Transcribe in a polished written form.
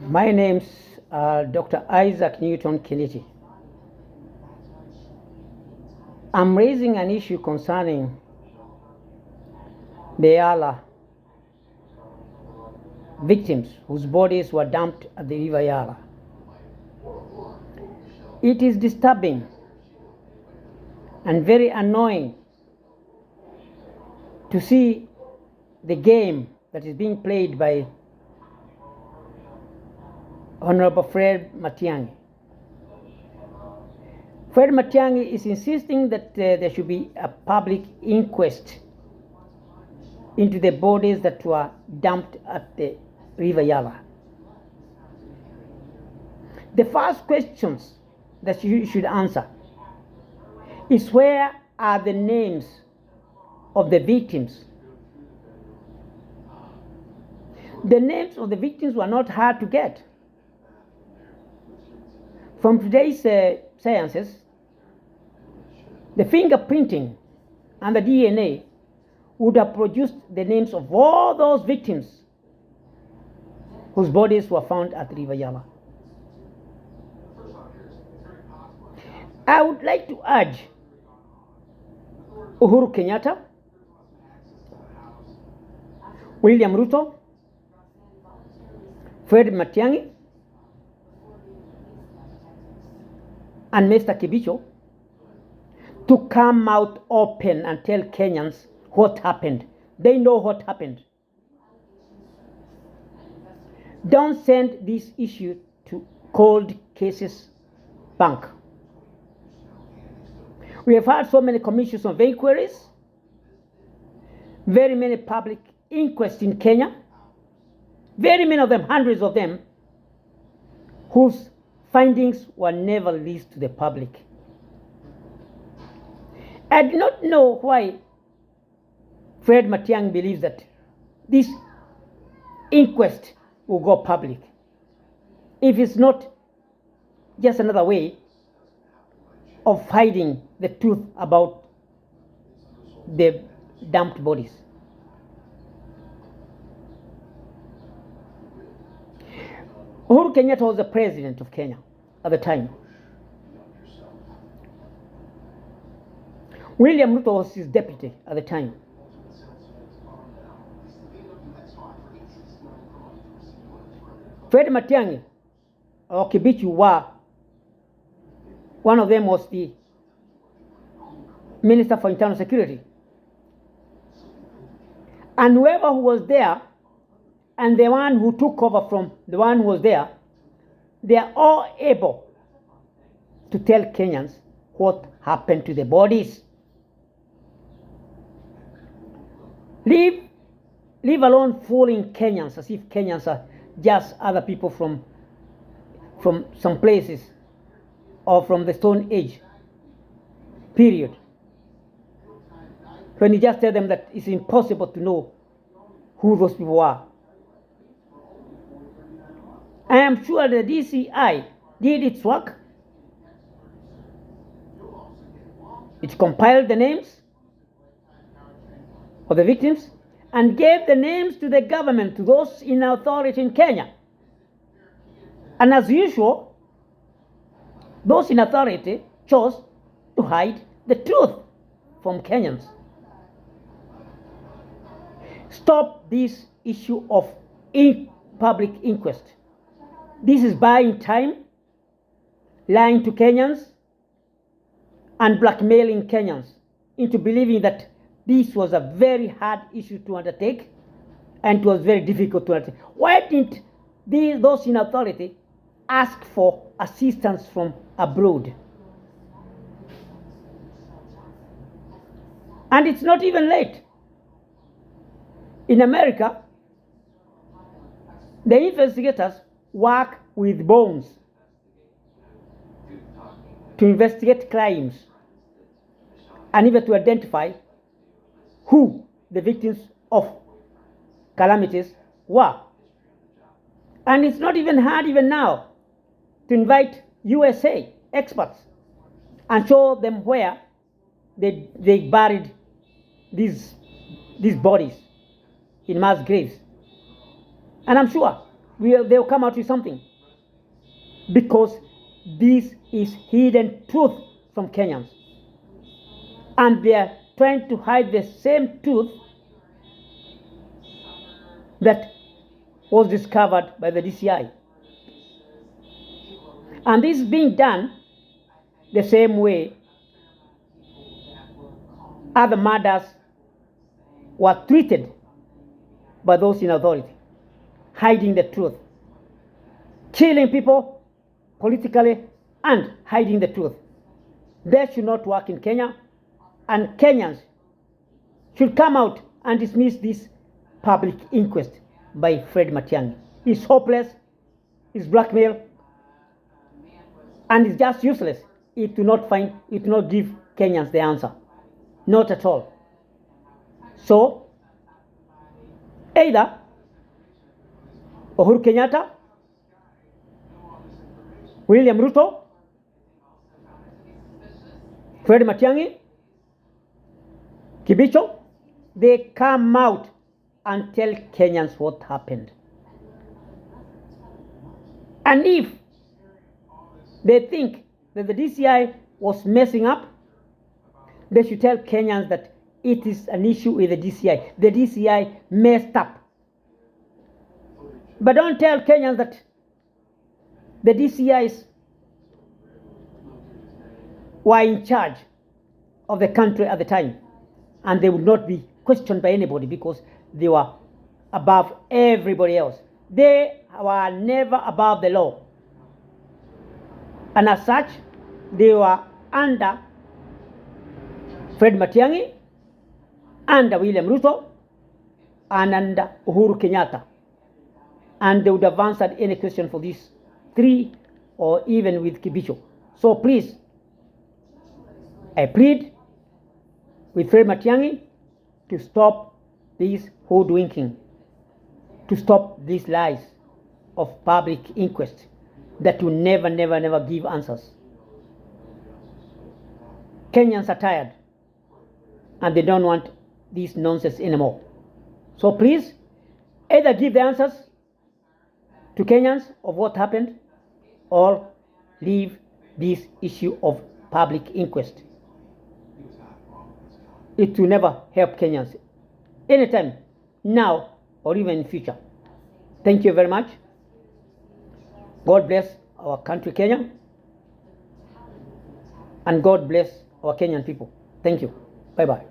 My name's Dr. Isaac Newton Kinity. I'm raising an issue concerning the Yala victims whose bodies were dumped at the river Yala. It is disturbing and very annoying to see the game that is being played by Honorable Fred Matiang'i. Fred Matiang'i is insisting that there should be a public inquest into the bodies that were dumped at the river Yala. The first questions that you should answer is, where are the names of the victims? The names of the victims were not hard to get. From today's sciences, the fingerprinting and the DNA would have produced the names of all those victims whose bodies were found at River Yala. I would like to urge Uhuru Kenyatta, William Ruto, Fred Matiang'i, and Mr. Kibicho to come out open and tell Kenyans what happened. They know what happened. Don't send this issue to cold cases bank. We have had so many commissions of inquiries, very many public inquests in Kenya, very many of them, hundreds of them, whose findings were never released to the public. I do not know why Fred Matiang'i believes that this inquest will go public, if it's not just another way of hiding the truth about the dumped bodies. Uhuru Kenyatta was the president of Kenya at the time. William Ruto was his deputy at the time. Fred Matiang'i or Kibichu were, one of them was the Minister for Internal Security. And whoever who was there and the one who took over from the one who was there, they are all able to tell Kenyans what happened to the bodies. Leave alone fooling Kenyans as if Kenyans are just other people from some places or from the Stone Age period. When you just tell them that it's impossible to know who those people are. I am sure the DCI did its work. It compiled the names of the victims and gave the names to the government, to those in authority in Kenya. And as usual, those in authority chose to hide the truth from Kenyans. Stop this issue of public inquest. This is buying time, lying to Kenyans, and blackmailing Kenyans into believing that this was a very hard issue to undertake and it was very difficult to undertake. Why didn't those in authority ask for assistance from abroad? And it's not even late. In America, the investigators work with bones to investigate crimes and even to identify who the victims of calamities were. And it's not even hard even now to invite USA experts and show them where they buried these bodies in mass graves. And I'm sure they'll come out with something, because this is hidden truth from Kenyans, and they are trying to hide the same truth that was discovered by the DCI. And this is being done the same way other murders were treated by those in authority, hiding the truth, killing people politically and hiding the truth. That should not work in Kenya, and Kenyans should come out and dismiss this public inquest by Fred Matiang'i. It's hopeless, it's blackmail, and it's just useless. It will not give Kenyans the answer. Not at all. So, either Uhuru Kenyatta, William Ruto, Fred Matiang'i, Kibicho, they come out and tell Kenyans what happened. And if they think that the DCI was messing up, they should tell Kenyans that it is an issue with the DCI. The DCI messed up. But don't tell Kenyans that the DCIs were in charge of the country at the time, and they would not be questioned by anybody because they were above everybody else. They were never above the law. And as such, they were under Fred Matiang'i, under William Ruto, and under Uhuru Kenyatta. And they would have answered any question for these three, or even with Kibicho. So please, I plead with Fred Matiang'i to stop this hoodwinking, to stop these lies of public inquest that will never give answers. Kenyans are tired, and they don't want this nonsense anymore. So please, either give the answers to Kenyans of what happened, or leave this issue of public inquest. It will never help Kenyans anytime, now or even in future. Thank you very much. God bless our country, Kenya, and God bless our Kenyan people. Thank you. Bye-bye.